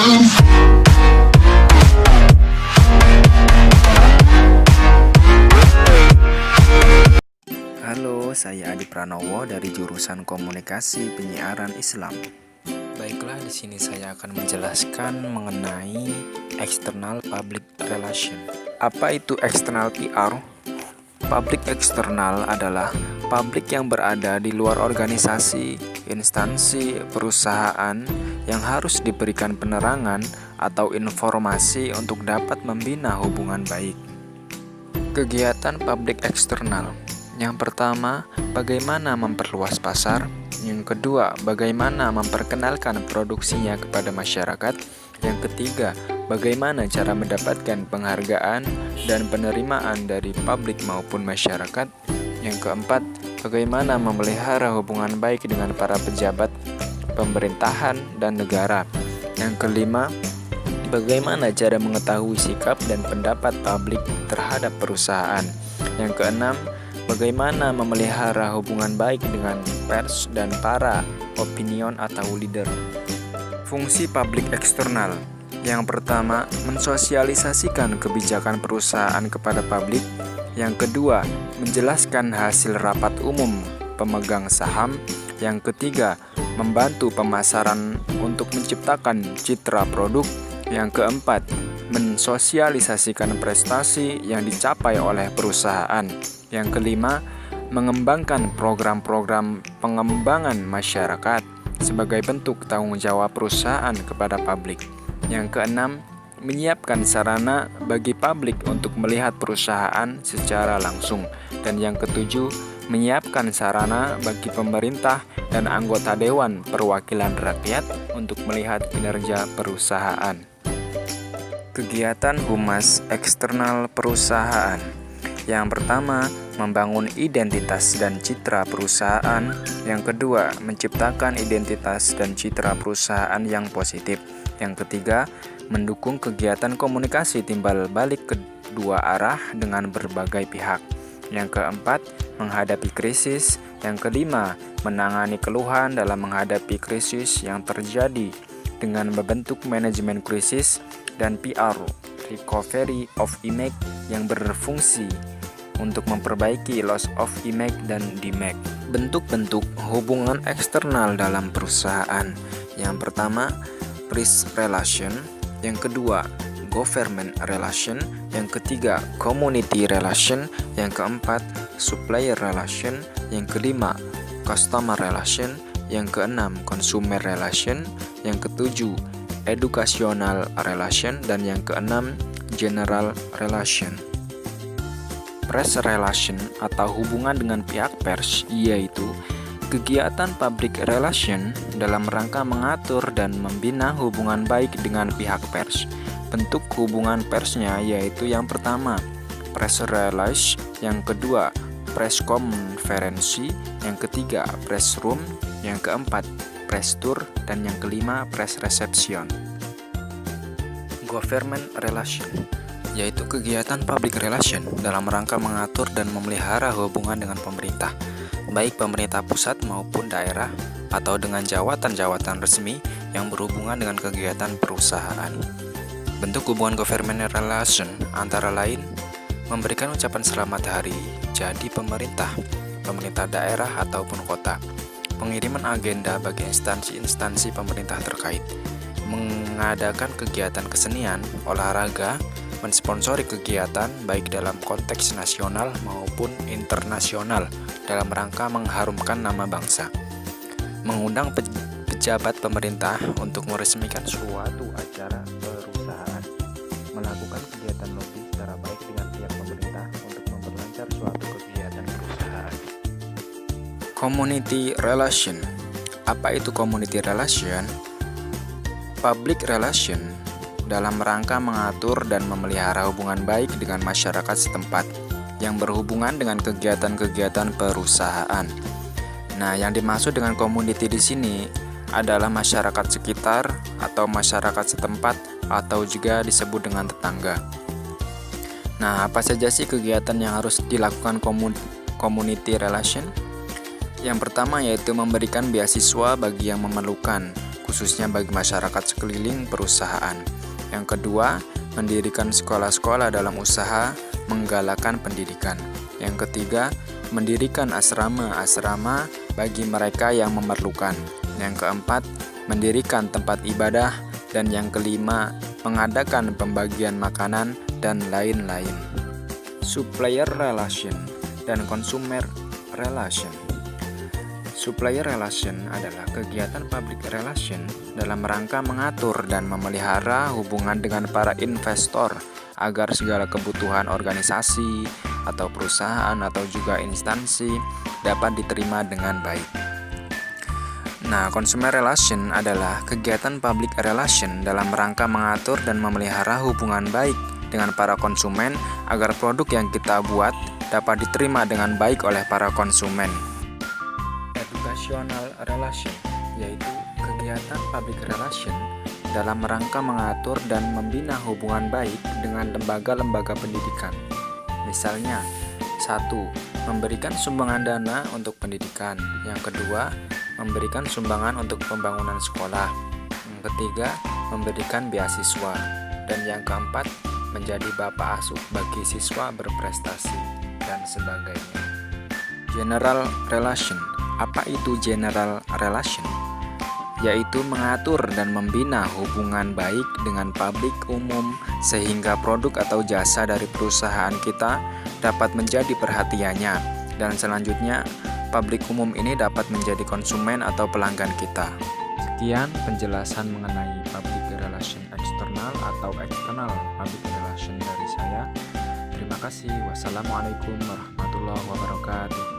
Halo, saya Adi Pranowo dari jurusan Komunikasi Penyiaran Islam. Baiklah, di sini saya akan menjelaskan mengenai external public relation. Apa itu external PR? Public eksternal adalah publik yang berada di luar organisasi, instansi, perusahaan yang harus diberikan penerangan atau informasi untuk dapat membina hubungan baik. Kegiatan publik eksternal. Yang pertama, bagaimana memperluas pasar. Yang kedua, bagaimana memperkenalkan produksinya kepada masyarakat. Yang ketiga, bagaimana cara mendapatkan penghargaan dan penerimaan dari publik maupun masyarakat. Yang keempat, bagaimana memelihara hubungan baik dengan para pejabat, pemerintahan, dan negara. Yang kelima, bagaimana cara mengetahui sikap dan pendapat publik terhadap perusahaan. Yang keenam, bagaimana memelihara hubungan baik dengan pers dan para opinion atau leader. Fungsi publik eksternal. Yang pertama, mensosialisasikan kebijakan perusahaan kepada publik. Yang kedua, menjelaskan hasil rapat umum pemegang saham. Yang ketiga, membantu pemasaran untuk menciptakan citra produk. Yang keempat, mensosialisasikan prestasi yang dicapai oleh perusahaan. Yang kelima, mengembangkan program-program pengembangan masyarakat sebagai bentuk tanggung jawab perusahaan kepada publik. Yang keenam, menyiapkan sarana bagi publik untuk melihat perusahaan secara langsung. Dan yang ketujuh, menyiapkan sarana bagi pemerintah dan anggota Dewan Perwakilan Rakyat untuk melihat kinerja perusahaan. Kegiatan humas eksternal perusahaan. Yang pertama, membangun identitas dan citra perusahaan. Yang kedua, menciptakan identitas dan citra perusahaan yang positif. Yang ketiga, mendukung kegiatan komunikasi timbal balik kedua arah dengan berbagai pihak. Yang keempat, menghadapi krisis. Yang kelima, menangani keluhan dalam menghadapi krisis yang terjadi dengan membentuk manajemen krisis dan PR, recovery of image, yang berfungsi untuk memperbaiki loss of image dan damage. Bentuk-bentuk hubungan eksternal dalam perusahaan. Yang pertama, press relation. Yang kedua, government relation. Yang ketiga, community relation. Yang keempat, supplier relation. Yang kelima, customer relation. Yang keenam, consumer relation. Yang ketujuh, educational relation. Dan yang keenam, general relation. Press relation atau hubungan dengan pihak pers, yaitu kegiatan public relation dalam rangka mengatur dan membina hubungan baik dengan pihak pers. Bentuk hubungan persnya yaitu yang pertama, press release. Yang kedua, press konferensi. Yang ketiga, press room. Yang keempat, press tour. Dan yang kelima, press reception. Government relation, yaitu kegiatan public relation dalam rangka mengatur dan memelihara hubungan dengan pemerintah, baik pemerintah pusat maupun daerah, atau dengan jawatan-jawatan resmi yang berhubungan dengan kegiatan perusahaan. Bentuk hubungan government relation antara lain memberikan ucapan selamat hari jadi pemerintah, pemerintah daerah ataupun kota, pengiriman agenda bagi instansi-instansi pemerintah terkait, mengadakan kegiatan kesenian, olahraga, mensponsori kegiatan baik dalam konteks nasional maupun internasional dalam rangka mengharumkan nama bangsa, mengundang pejabat pemerintah untuk meresmikan suatu acara perusahaan, melakukan kegiatan lobby secara baik dengan pihak pemerintah untuk memperlancar suatu kegiatan perusahaan. Community relation. Apa itu community relation? Public relation dalam rangka mengatur dan memelihara hubungan baik dengan masyarakat setempat yang berhubungan dengan kegiatan-kegiatan perusahaan. Nah, yang dimaksud dengan community di sini adalah masyarakat sekitar atau masyarakat setempat atau juga disebut dengan tetangga. Nah, apa saja sih kegiatan yang harus dilakukan community relation? Yang pertama yaitu memberikan beasiswa bagi yang memerlukan, khususnya bagi masyarakat sekeliling perusahaan. Yang kedua, mendirikan sekolah-sekolah dalam usaha menggalakkan pendidikan. Yang ketiga, mendirikan asrama-asrama bagi mereka yang memerlukan. Yang keempat, mendirikan tempat ibadah. Dan yang kelima, mengadakan pembagian makanan dan lain-lain. Supplier relation dan consumer relation. Supplier relation adalah kegiatan public relation dalam rangka mengatur dan memelihara hubungan dengan para investor agar segala kebutuhan organisasi atau perusahaan atau juga instansi dapat diterima dengan baik. Nah, consumer relation adalah kegiatan public relation dalam rangka mengatur dan memelihara hubungan baik dengan para konsumen agar produk yang kita buat dapat diterima dengan baik oleh para konsumen. Educational relation yaitu kegiatan public relation dalam rangka mengatur dan membina hubungan baik dengan lembaga-lembaga pendidikan. Misalnya, 1. Memberikan sumbangan dana untuk pendidikan. Yang kedua, memberikan sumbangan untuk pembangunan sekolah. Yang ketiga, memberikan beasiswa. Dan yang keempat, menjadi bapak asuh bagi siswa berprestasi, dan sebagainya. General relation. Apa itu general relation? Yaitu mengatur dan membina hubungan baik dengan publik umum sehingga produk atau jasa dari perusahaan kita dapat menjadi perhatiannya, dan selanjutnya publik umum ini dapat menjadi konsumen atau pelanggan kita. Sekian penjelasan mengenai public relation eksternal atau external public relation dari saya. Terima kasih. Wassalamualaikum warahmatullahi wabarakatuh.